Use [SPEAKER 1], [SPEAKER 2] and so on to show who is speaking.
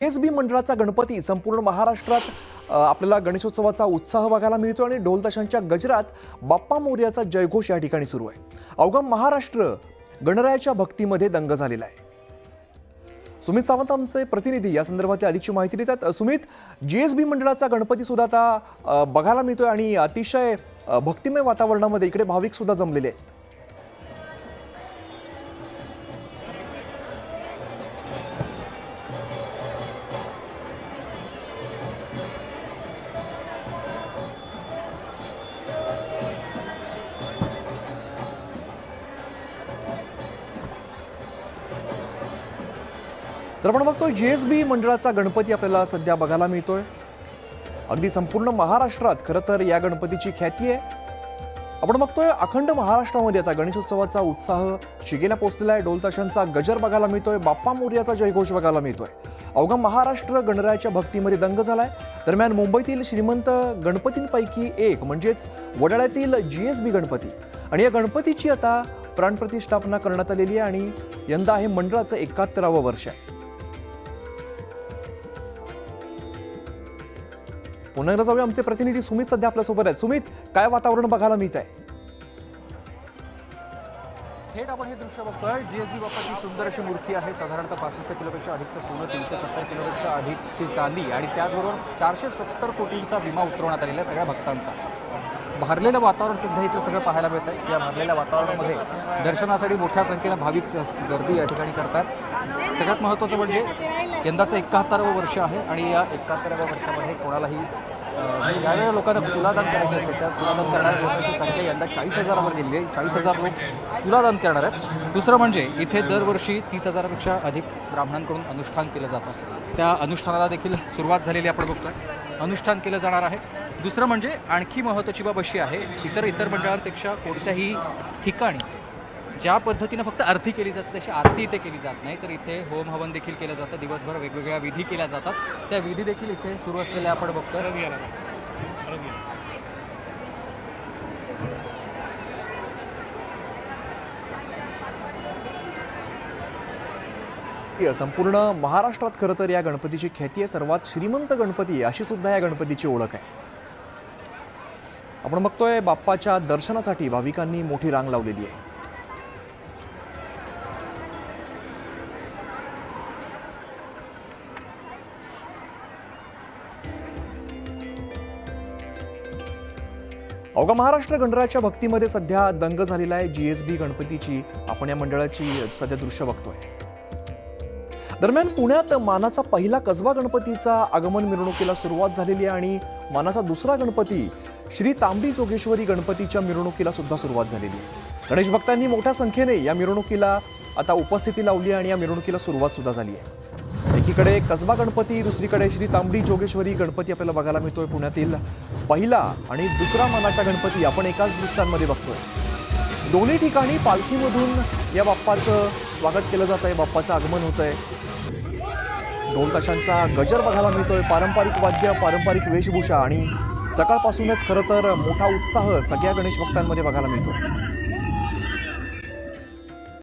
[SPEAKER 1] SB मंडळाचा गणपती संपूर्ण महाराष्ट्रात आपल्याला गणेशोत्सवाचा उत्साह बघायला मिळतो आणि ढोल ताशांच्या गजरात बाप्पा मोरयाचा जयघोष या ठिकाणी सुरू आहे। अवघं महाराष्ट्र गणरायाच्या भक्तीमध्ये दंग झालेला आहे। सुमित सावंत आमचे प्रतिनिधी या संदर्भात अधिकची माहिती देतात। सुमित, जीएसबी मंडळाचा गणपती सुद्धा आता बघायला मिळतोय आणि अतिशय भक्तिमय वातावरणामध्ये इकडे भाविक सुद्धा जमलेले आहेत। तर आपण बघतोय जीएसबी मंडळाचा गणपती आपल्याला सध्या बघायला मिळतोय। अगदी संपूर्ण महाराष्ट्रात खरं तर या गणपतीची ख्याती आहे। आपण बघतोय अखंड महाराष्ट्रामध्ये आता गणेशोत्सवाचा उत्साह शिगेला पोहोचलेला आहे। ढोल ताशांचा गजर बघायला मिळतोय, बाप्पा मोरयाचा जयघोष बघायला मिळतोय। अवघा महाराष्ट्र गणरायाच्या भक्तीमध्ये दंग झालाय। दरम्यान मुंबईतील श्रीमंत गणपतींपैकी एक म्हणजेच वडाळ्यातील जीएसबी गणपती आणि या गणपतीची आता प्राणप्रतिष्ठापना करण्यात आलेली आहे आणि यंदा हे मंडळाचं 71वं वर्ष आहे। पुन्हा एकदा जाऊया, आमचे प्रतिनिधी सुमित सध्या आपल्यासोबत आहेत। सुमित, काय वातावरण बघायला मिळत आहे?
[SPEAKER 2] थेट आपण हे दृश्य बघतोय। जीएसबी बाप्पाची सुंदर अशी मूर्ती आहे। साधारणतः 65 किलोपेक्षा अधिकचं सोनं, 370 किलोपेक्षा अधिकची चांदी आणि त्याचबरोबर 470 कोटींचा विमा उतरवण्यात आलेला आहे सगळ्या भक्तांचा। भरलेलं वातावरण सध्या इथे सगळं पाहायला मिळतंय। या भरलेल्या वातावरणामध्ये दर्शनासाठी मोठ्या संख्येने भाविक गर्दी या ठिकाणी करतात। सगळ्यात महत्त्वाचं म्हणजे यंदाचं 71वं वर्ष आहे आणि या 71व्या वर्षामध्ये कोणालाही ज्यावेळेला लोकांना तुलादान करायचे असते त्या तुलादान करणाऱ्या लोकांची संख्या यंदा 40,000वर गेली आहे। 40,000 लोक तुलादान करणार आहेत। दुसरं म्हणजे इथे दरवर्षी 30,000पेक्षा अधिक ब्राह्मणांकडून अनुष्ठान केलं जातं। त्या अनुष्ठानाला देखील सुरुवात झालेली आपण बघतोय। अनुष्ठान केलं जाणार आहे। दुसरं म्हणजे आणखी महत्त्वाची बाब अशी आहे, इतर मंडळांपेक्षा कोणत्याही ठिकाणी ज्या पद्धतीनं फक्त आरती केली जाते तशी आरती इथे केली जात नाही, तर इथे होम हवन देखील केलं जातं। दिवसभर वेगवेगळ्या विधी केल्या जातात। त्या विधी देखील इथे सुरू असलेल्या आपण बघतोय।
[SPEAKER 1] संपूर्ण महाराष्ट्रात खरं तर या गणपतीची ख्याती आहे। सर्वात श्रीमंत गणपती अशी सुद्धा या गणपतीची ओळख आहे। आपण बघतोय बाप्पाच्या दर्शनासाठी भाविकांनी मोठी रांग लावलेली आहे। अवघा महाराष्ट्र गणरायाच्या भक्तीमध्ये सध्या दंग झालेला आहे। जीएसबी गणपतीची आपण या मंडळाची सध्या दृश्य बघतोय। दरम्यान पुण्यात मानाचा पहिला कसबा गणपतीचा आगमन मिरवणुकीला सुरुवात झालेली आहे आणि मानाचा दुसरा गणपती श्री तांबडी जोगेश्वरी गणपतीच्या मिरवणुकीला सुद्धा सुरुवात झालेली आहे। गणेश भक्तांनी मोठ्या संख्येने या मिरवणुकीला आता उपस्थिती लावली आणि या मिरवणुकीला सुरुवात सुद्धा झाली आहे। एकीकडे कसबा गणपती, दुसरीकडे श्री तांबडी जोगेश्वरी गणपती आपल्याला बघायला मिळतोय। पुण्यातील पहिला आणि दुसरा मानाचा गणपती आपण एकाच दृश्यांमध्ये बघतोय। दोन्ही ठिकाणी पालखीमधून या बाप्पाचं स्वागत केलं जात आहे, बाप्पाचं आगमन होत आहे। ढोल ताशांचा गजर बघायला मिळतोय, पारंपरिक वाद्य, पारंपरिक वेशभूषा आणि सकाळपासूनच खरं तर मोठा उत्साह सगळ्या गणेश भक्तांमध्ये बघायला मिळतोय।